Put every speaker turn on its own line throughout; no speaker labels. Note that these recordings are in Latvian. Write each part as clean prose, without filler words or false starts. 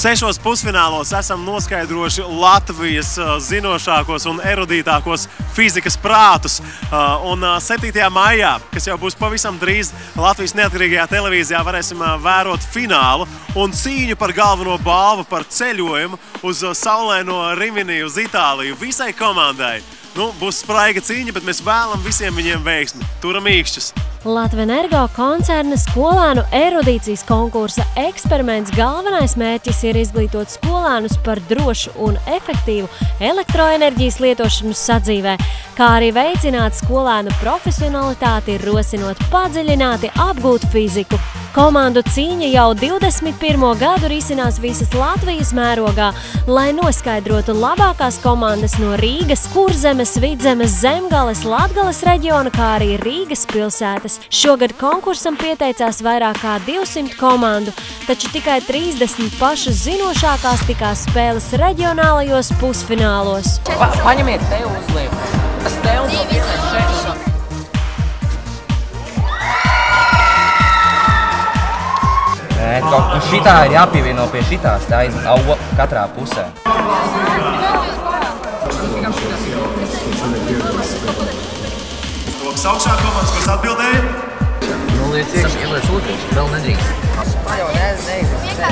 6 pusfinālos esam noskaidrojuši Latvijas zinošākos un erudītākos fizikas prātus. Un 7. maijā, kas jau būs pavisam drīz, Latvijas neatkarīgajā televīzijā varēsim vērot finālu un cīņu par galveno balvu par ceļojumu uz saulaino Rimini uz Itāliju visai komandai. Būs spraiga cīņa, bet mēs vēlam visiem viņiem veiksmi. Turam īkšķus!
Latvenergo koncerna skolēnu erudīcijas konkursa eksperiments galvenais mērķis ir izglītot skolēnus par drošu un efektīvu elektroenerģijas lietošanu sadzīvē, kā arī veicināt skolēnu profesionalitāti, rosinot padziļināti apgūt fiziku. Komandu cīņa jau 21. gadu risinās visas Latvijas mērogā, lai noskaidrotu labākās komandas no Rīgas, Kurzemes, Vidzemes, Zemgales, Latgales reģiona, kā arī Rīgas pilsētas. Šogad konkursam pieteicās vairāk kā 200 komandu, taču tikai 30 pašas zinošākās tikās spēles reģionālajos pusfinālos.
Paņemiet tev uzliek. Tas tev no 1-6. Šitā ir jāpievieno pie šitās, tā ir katrā pusē.
Rokas augšā komandas, kas atbildēja?
Liec iekšā, ieliec otrs, vēl nedrīkst. Tā jau neexistē.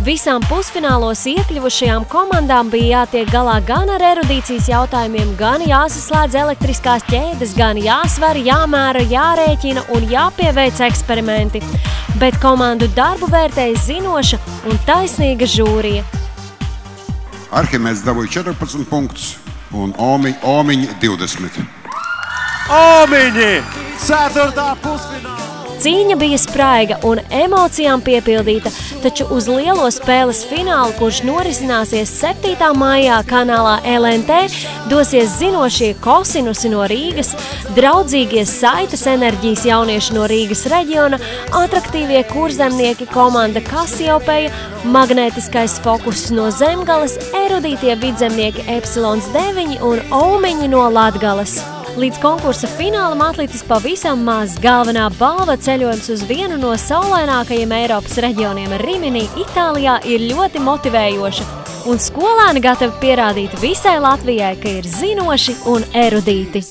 Visām pusfinālos iekļuvušajām komandām bija jātiek galā gan ar erudīcijas jautājumiem, gan jāsaslēdz elektriskās ķēdes, gan jāsver, jāmēra, jārēķina un jāpieveic eksperimenti. Bet komandu darbu vērtēja zinoša un taisnīga žūrija.
Arhimēds dabūja 14 punktus un Omiņi 20.
Omiņi! 4. pusfināla!
Cīņa bija spraiga un emocijām piepildīta, taču uz lielo spēles finālu, kurš norisināsies 7. maijā kanālā LNT, dosies zinošie kosinusi no Rīgas, draudzīgie saites enerģijas jaunieši no Rīgas reģiona, atraktīvie kurzemnieki komanda Kasiopeja, magnētiskais fokus no Zemgales, erudītie vidzemnieki Epsilons 9 un Omiņi no Latgales. Līdz konkursa finālam atlicis pavisam maz. Galvenā balva ceļojums uz vienu no saulainākajiem Eiropas reģioniem Rimini, Itālijā, ir ļoti motivējoša. Un skolēni gatavi pierādīt visai Latvijai, ka ir zinoši un erudīti.